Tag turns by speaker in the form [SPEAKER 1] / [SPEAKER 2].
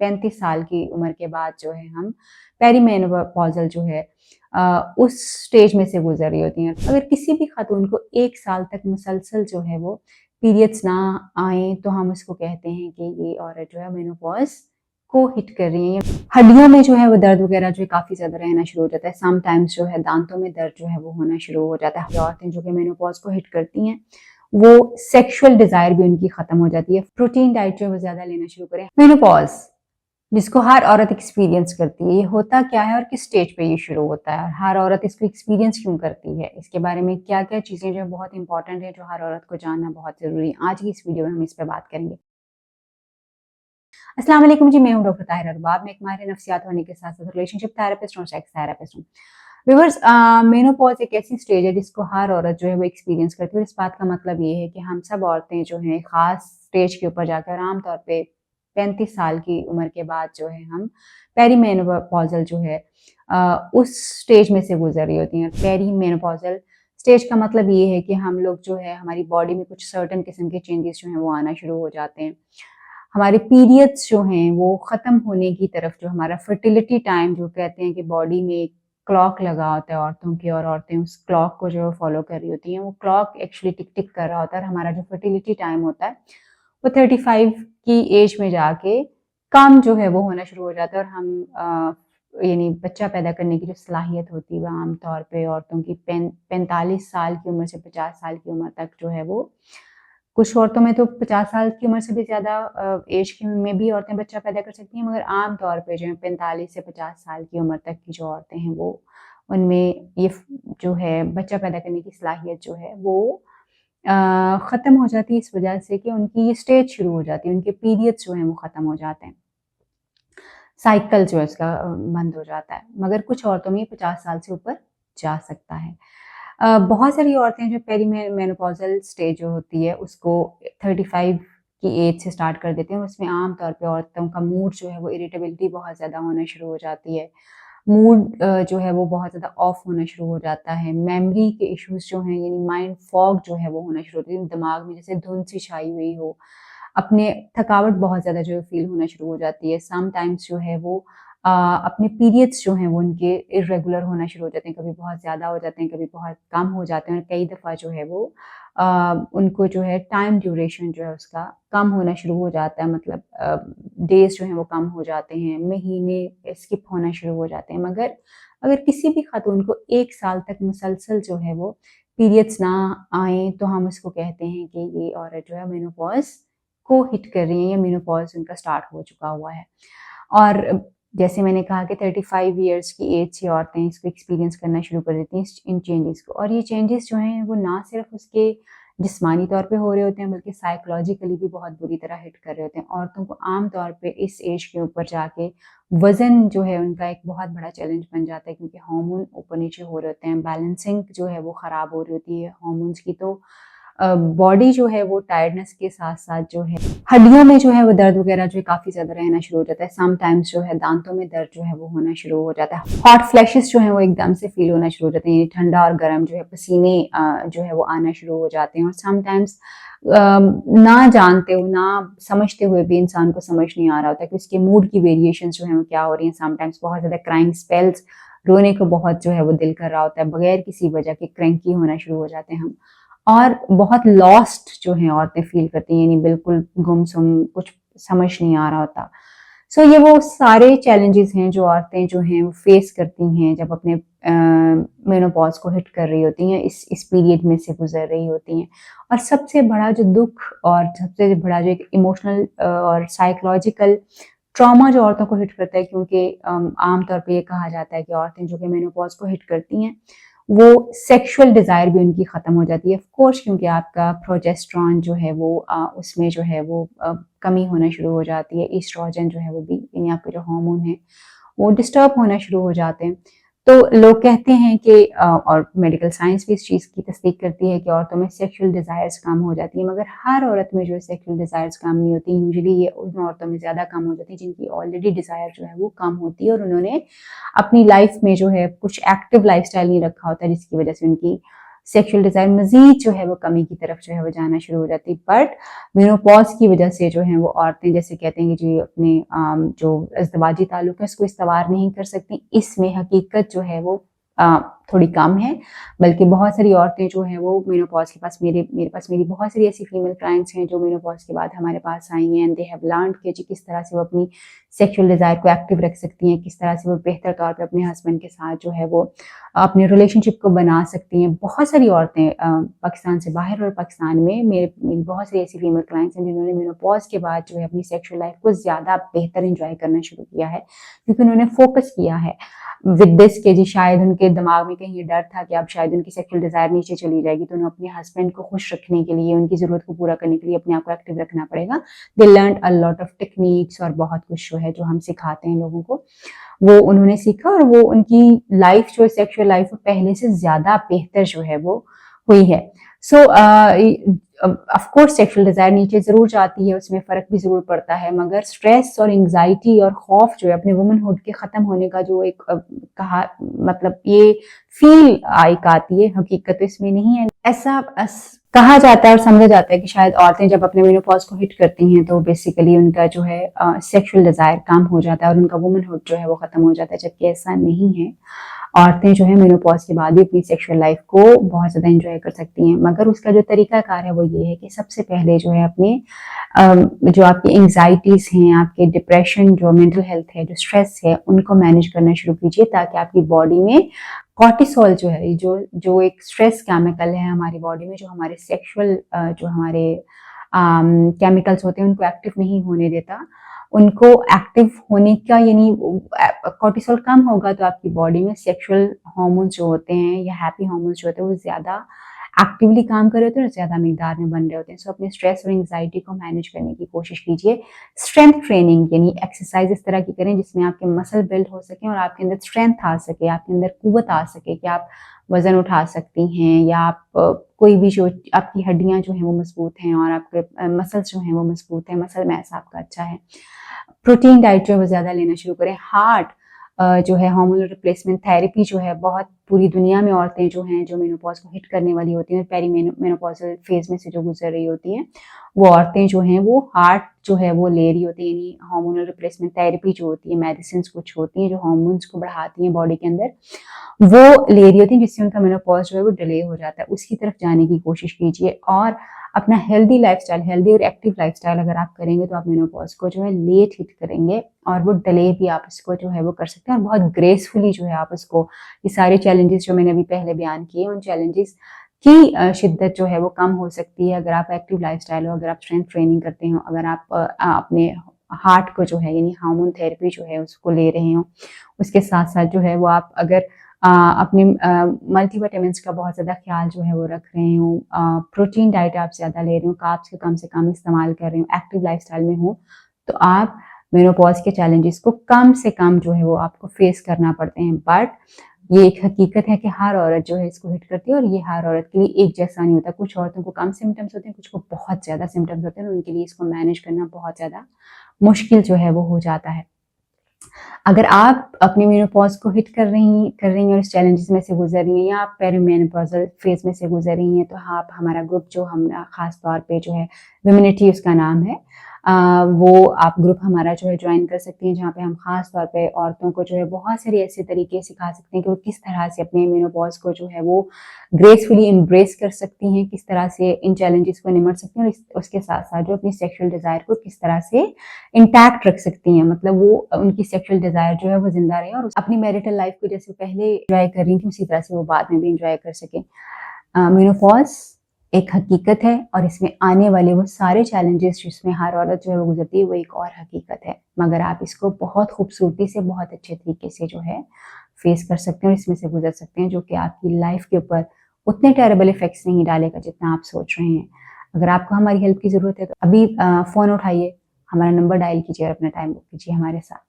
[SPEAKER 1] 35 साल की उम्र के बाद जो है हम पेरीमेनोपॉज़ल जो है उस स्टेज में से गुजर रही होती हैं। अगर किसी भी खातून को 1 साल तक मुसलसल जो है वो पीरियड्स ना आए तो हम उसको कहते हैं कि ये औरत जो है मेनोपॉज़ को हिट कर रही है। हड्डियों में जो है वो दर्द वगैरह जो है काफ़ी ज़्यादा रहना शुरू हो जाता है। समटाइम्स जो है दांतों में दर्द जो है वो होना शुरू हो जाता है। औरतें जो कि मेनोपॉज़ को हिट करती हैं वो सेक्सुअल डिज़ायर भी उनकी ख़त्म हो जाती है। प्रोटीन डाइट जो है वो ज़्यादा लेना शुरू करें। मेनोपॉज़ जिसको हर औरत एक्सपीरियंस करती है, ये होता क्या है और किस स्टेज पे ये शुरू होता है और हर औरत इसको एक्सपीरियंस क्यों करती है? इसके बारे में क्या-क्या चीज़ें जो है बहुत इंपॉर्टेंट है, जो हर औरत को जानना बहुत ज़रूरी है। आज की इस वीडियो में हम इस पे बात करेंगे। अस्सलाम वालेकुम जी, मैं हूँ डॉक्टर ताहिरा रबाब। मैं एक माहिर नफ्सियात होने के साथ-साथ रिलेशनशिप थेरेपिस्ट और सेक्स थेरेपिस्ट हूँ। व्यूअर्स मेनोपॉज़ एक ऐसी स्टेज है जिसको हर औरत जो है वो एक्सपीरियंस करती है और इस बात का मतलब ये है कि हम सब औरतें जो हैं ख़ास स्टेज के ऊपर जाकर आम तौर पे 35 साल की उम्र के बाद जो है हम पेरीमेनोपॉज़ल जो है उस स्टेज में से गुज़र रही होती हैं। पेरीमेनोपॉज़ल स्टेज का मतलब ये है कि हम लोग जो है हमारी बॉडी में कुछ सर्टेन किस्म के चेंजेस जो हैं वो आना शुरू हो जाते हैं। हमारे पीरियड्स जो हैं वो ख़त्म होने की तरफ जो हमारा फर्टिलिटी टाइम जो कहते हैं कि बॉडी में एक क्लॉक लगा होता है औरतों की और औरतें उस क्लॉक को जो है फॉलो कर रही होती हैं। वो क्लॉक एक्चुअली टिक-टिक कर रहा होता है और हमारा जो फर्टिलिटी टाइम होता है वो 35 की एज में जाके कम जो है वो होना शुरू हो जाता है और हम यानी बच्चा पैदा करने की जो सलाहियत होती है वो आम तौर पे औरतों की 45 साल की उम्र से 50 साल की उम्र तक जो है वो कुछ औरतों में तो 50 साल की उम्र से भी ज़्यादा एज की में भी औरतें बच्चा पैदा कर सकती हैं, मगर आम तौर पे जो है 45 से 50 साल की उम्र तक की जो औरतें हैं वो उनमें ये जो है बच्चा पैदा करने की सलाहियत जो है वो ख़त्म हो जाती है इस वजह से कि उनकी ये स्टेज शुरू हो जाती है, उनके पीरियड्स जो हैं वो ख़त्म हो जाते हैं। साइकिल जो है उसका बंद हो जाता है, मगर कुछ औरतों में 50 साल से ऊपर जा सकता है। बहुत सारी औरतें जो मेनोपॉज़ल स्टेज जो होती है उसको 35 की एज से स्टार्ट कर देते हैं। उसमें आम तौर पे औरतों का मूड जो है वो इरिटेबिलिटी बहुत ज़्यादा होना शुरू हो जाती है। मूड जो है वो बहुत ज़्यादा ऑफ होना शुरू हो जाता है। मेमोरी के इश्यूज़ जो हैं यानी माइंड फॉग जो है वो होना शुरू होती है। दिमाग में जैसे धुंध सी छाई हुई हो, अपने थकावट बहुत ज़्यादा जो है फ़ील होना शुरू हो जाती है। समटाइम्स जो है वो अपने पीरियड्स जो हैं वो उनके इर्रेगुलर होना शुरू हो जाते हैं, कभी बहुत ज़्यादा हो जाते हैं, कभी बहुत कम हो जाते हैं और कई दफ़ा जो है वो उनको जो है टाइम ड्यूरेशन जो है उसका कम होना शुरू हो जाता है, मतलब डेज़ जो हैं वो कम हो जाते हैं, महीने स्किप होना शुरू हो जाते हैं। मगर अगर किसी भी खातून को 1 साल तक मुसलसल जो है वो पीरियड्स ना आएँ तो हम उसको कहते हैं कि ये औरत जो है मेनोपॉज़ को हिट कर रही हैं या मेनोपॉज़ उनका स्टार्ट हो चुका हुआ है। और जैसे मैंने कहा कि 35 इयर्स की एज से औरतें इसको एक्सपीरियंस करना शुरू कर देती हैं इन चेंजेस को, और ये चेंजेस जो हैं वो ना सिर्फ उसके जिस्मानी तौर पे हो रहे होते हैं बल्कि साइकोलॉजिकली भी बहुत बुरी तरह हिट कर रहे होते हैं। औरतों को आम तौर पे इस एज के ऊपर जाके वज़न जो है उनका एक बहुत बड़ा चैलेंज बन जाता है, क्योंकि हार्मोन ऊपर नीचे हो रहे होते हैं, बैलेंसिंग जो है वो ख़राब हो रही होती है हार्मोन्स की। तो बॉडी जो है वो टायर्डनेस के साथ-साथ जो है हड्डियों में जो है वो दर्द वगैरह जो है काफ़ी ज़्यादा रहना शुरू हो जाता है। समटाइम्स जो है दांतों में दर्द जो है वो होना शुरू हो जाता है। हॉट फ्लैशेस जो हैं वो एकदम से फ़ील होना शुरू हो जाते हैं। ठंडा और गर्म जो है पसीने जो है वो आना शुरू हो जाते हैं और समटाइम्स ना जानते हुए, ना समझते हुए भी इंसान को समझ नहीं आ रहा होता कि उसके मूड की वेरिएशंस जो हैं वो क्या हो रही हैं। समटाइम्स बहुत ज़्यादा क्राइंग स्पेल्स, रोने को बहुत जो है वो दिल कर रहा होता है, बगैर किसी वजह के क्रैंकी होना शुरू हो जाते हैं हम। और बहुत लॉस्ट जो हैं औरतें फ़ील करती हैं, यानी बिल्कुल गुमसुम, कुछ समझ नहीं आ रहा होता। सो ये वो सारे चैलेंजेस हैं जो औरतें जो हैं वो फेस करती हैं जब अपने मेनोपॉज़ को हिट कर रही होती हैं, इस पीरियड में से गुज़र रही होती हैं। और सबसे बड़ा जो दुःख और सबसे बड़ा जो एक इमोशनल और साइकोलॉजिकल ट्रॉमा जो औरतों को हिट करता है, क्योंकि आम तौर पे ये कहा जाता है कि औरतें जो कि मेनोपॉज़ को हिट करती हैं वो सेक्सुअल डिज़ायर भी उनकी ख़त्म हो जाती है। ऑफ़ कोर्स, क्योंकि आपका प्रोजेस्टेरॉन जो है वो उसमें जो है वो कमी होना शुरू हो जाती है। एस्ट्रोजन जो है वो भी, यानी आपके जो हार्मोन हैं वो डिस्टर्ब होना शुरू हो जाते हैं। तो लोग कहते हैं कि और मेडिकल साइंस भी इस चीज़ की तस्दीक करती है कि औरतों में सेक्सुअल डिज़ायर्स कम हो जाती हैं, मगर हर औरत में जो है सेक्सुअल डिज़ायर्स कम नहीं होती। यूजुअली ये उन औरतों में ज़्यादा कम हो जाती है जिनकी ऑलरेडी डिज़ायर जो है वो कम होती है और उन्होंने अपनी लाइफ में जो है कुछ एक्टिव लाइफ़स्टाइल नहीं रखा होता, जिसकी वजह से उनकी सेक्सुअल डिजायर मजीद जो है वो कमी की तरफ जो है वो जाना शुरू हो जाती है। बट मेनोपॉज की वजह से जो है वो औरतें जैसे कहते हैं कि जी अपने जो इज़्दिवाजी ताल्लुक है उसको इस्तवार नहीं कर सकती, इसमें हकीकत जो है वो थोड़ी कम है। बल्कि बहुत सारी औरतें जो हैं वो मेनोपॉज के पास मेरे पास मेरी बहुत सारी ऐसी फीमेल क्लाइंट्स हैं जो मेनोपॉज के बाद हमारे पास आई हैं एंड दे हैव लर्नड कि जी किस तरह से वो अपनी सेक्सुअल डिज़ायर को एक्टिव रख सकती हैं, किस तरह से वो बेहतर तौर पे अपने हस्बैंड के साथ जो है वो अपने रिलेशनशिप को बना सकती हैं। बहुत सारी औरतें पाकिस्तान से बाहर और पाकिस्तान में मेरी बहुत सारी ऐसी फीमेल क्लाइंट्स हैं जिन्होंने मेनोपॉज के बाद जो है अपनी सेक्सुअल लाइफ को ज़्यादा बेहतर इंजॉय करना शुरू किया है, क्योंकि उन्होंने फोकस किया है विद दिस के जी शायद उनके दिमाग में कहीं ये डर था कि अब शायद उनकी सेक्सुअल डिजायर नीचे चली जाएगी, तो उन्हें अपने हस्बैंड को खुश रखने के लिए, उनकी जरूरत को पूरा करने के लिए अपने आप को एक्टिव रखना पड़ेगा। They learn a lot of techniques और बहुत कुछ जो है जो हम सिखाते हैं लोगों को, वो उन्होंने सीखा और वो उनकी लाइफ जो सेक्सुअल लाइफ पहले से ज्यादा बेहतर जो है वो हुई है। सो ऑफ कोर्स सेक्सुअल डिजायर नीचे जरूर जाती है, उसमें फर्क भी जरूर पड़ता है, मगर स्ट्रेस और एंजाइटी और खौफ जो है अपने वुमनहुड के खत्म होने का जो एक कहा मतलब ये फील एक आती है, हकीकत इसमें नहीं है। ऐसा कहा जाता है और समझा जाता है कि शायद औरतें जब अपने मेनोपॉज को हिट करती हैं तो बेसिकली उनका जो है सेक्सुअल डिजायर कम हो जाता है और उनका वुमनहुड जो है वो खत्म हो जाता है, जबकि ऐसा नहीं है। औरतें जो है मेनोपॉज के बाद भी अपनी सेक्सुअल लाइफ को बहुत ज़्यादा एंजॉय कर सकती हैं, मगर उसका जो तरीकाकार है वो ये है कि सबसे पहले जो है अपने जो आपकी एंग्जाइटीज़ हैं, आपके डिप्रेशन, जो मेंटल हेल्थ है, जो स्ट्रेस है, उनको मैनेज करना शुरू कीजिए ताकि आपकी बॉडी में कॉर्टिसोल जो है, जो एक स्ट्रेस केमिकल है हमारी बॉडी में, जो हमारे सेक्सुअल जो हमारे केमिकल्स होते हैं उनको एक्टिव नहीं होने देता, उनको एक्टिव होने का यानी कॉर्टिसोल कम होगा तो आपकी बॉडी में सेक्सुअल हार्मोन्स जो होते हैं या हैप्पी हार्मोन्स जो होते हैं वो ज़्यादा एक्टिवली काम कर रहे होते हैं और ज़्यादा मिकदार में बन रहे होते हैं। सो अपने स्ट्रेस और एंग्जाइटी को मैनेज करने की कोशिश कीजिए। स्ट्रेंथ ट्रेनिंग यानी एक्सरसाइज इस तरह की करें जिसमें आपके मसल बिल्ड हो सके और आपके अंदर स्ट्रेंथ आ सके, आपके अंदर कुव्वत आ सके कि आप वजन उठा सकती हैं या आप कोई भी जो आपकी हड्डियां जो हैं वो मजबूत हैं और आपके मसल्स जो हैं वो मजबूत हैं, मसल मैस आपका अच्छा है। प्रोटीन डाइट जो है वो ज़्यादा लेना शुरू करें। हार्ट जो है हार्मोनल रिप्लेसमेंट थेरेपी जो है बहुत पूरी दुनिया में औरतें जो हैं जो मेनोपॉज को हिट करने वाली होती हैं, पेरी मेनोपॉजल फेज में से जो गुजर रही होती हैं, वो औरतें जो हैं वो हार्ट जो है वो ले रही होती है, यानी हार्मोनल रिप्लेसमेंट थेरेपी जो होती है, मेडिसिन कुछ होती हैं जो हार्मोन्स को बढ़ाती हैं बॉडी के अंदर, वो ले रही होती है जिससे उनका मेनोपॉज जो है वो डिले हो जाता है। उसकी तरफ जाने की कोशिश कीजिए और अपना हेल्दी लाइफस्टाइल, हेल्दी और एक्टिव लाइफस्टाइल अगर आप करेंगे तो आप मेनोपॉज को जो है लेट हिट करेंगे और वो डिले भी आप इसको जो है वो कर सकते हैं और बहुत ग्रेसफुली जो है आप उसको, ये सारे चैलेंजेस जो मैंने अभी पहले बयान किए उन चैलेंजेस की शिद्दत जो है वो कम हो सकती है अगर आप एक्टिव लाइफस्टाइल हो, अगर आप स्ट्रेंथ ट्रेनिंग करते हो, अगर आप अपने हार्ट को जो है यानी हार्मोन थेरेपी जो है उसको ले रहे हो, उसके साथ साथ जो है वो आप अगर अपने मल्टीविटामिन्स का बहुत ज़्यादा ख्याल जो है वो रख रहे हो, प्रोटीन डाइट आप ज़्यादा ले रहे हो, कार्ब्स के कम से कम इस्तेमाल कर रहे हो, एक्टिव लाइफस्टाइल में हो, तो आप मेनोपॉज के चैलेंजेस को कम से कम जो है वो आपको फेस करना पड़ते हैं। बट ये एक हकीकत है कि हर औरत जो है इसको हिट करती है और ये हर औरत के लिए एक जैसा नहीं होता। कुछ औरतों को कम सिम्टम्स होते हैं, कुछ को बहुत ज़्यादा सिम्टम्स होते हैं, उनके लिए इसको मैनेज करना बहुत ज़्यादा मुश्किल जो है वो हो जाता है। अगर आप अपनी मेनोपॉज को हिट कर रही हैं और इस चैलेंजेस में से गुजर रही हैं या आप पेरीमेनोपॉजल फेज में से गुजर रही हैं, तो हाँ, आप हमारा ग्रुप जो हम खास तौर पे जो है विमिनिटी उसका नाम है, वो आप ग्रुप हमारा जो है ज्वाइन कर सकती हैं, जहाँ पे हम खास तौर पे औरतों को जो है बहुत सारे ऐसे तरीके सिखा सकते हैं कि वो किस तरह से अपने मेनोपॉज को जो है वो ग्रेसफुली एम्ब्रेस कर सकती हैं, किस तरह से इन चैलेंजेस को निमट सकती हैं और उसके साथ साथ जो अपनी सेक्सुअल डिज़ायर को किस तरह से इंटैक्ट रख सकती हैं, मतलब वो उनकी सेक्सुअल डिज़ायर जो है वो जिंदा रहे और अपनी मैरिटल लाइफ को जैसे पहले एंजॉय कर रही थी उसी तरह से वो बाद में भी एंजॉय कर सकें। मेनोपॉज एक हकीकत है और इसमें आने वाले वो सारे चैलेंजेस जिसमें हर औरत जो है वो गुजरती है वो एक और हकीकत है, मगर आप इसको बहुत खूबसूरती से, बहुत अच्छे तरीके से जो है फेस कर सकते हैं और इसमें से गुजर सकते हैं, जो कि आपकी लाइफ के ऊपर उतने टेरेबल इफेक्ट्स नहीं डालेगा जितना आप सोच रहे हैं। अगर आपको हमारी हेल्प की ज़रूरत है तो अभी फ़ोन उठाइए, हमारा नंबर डायल कीजिए और अपना टाइम बुक कीजिए हमारे साथ।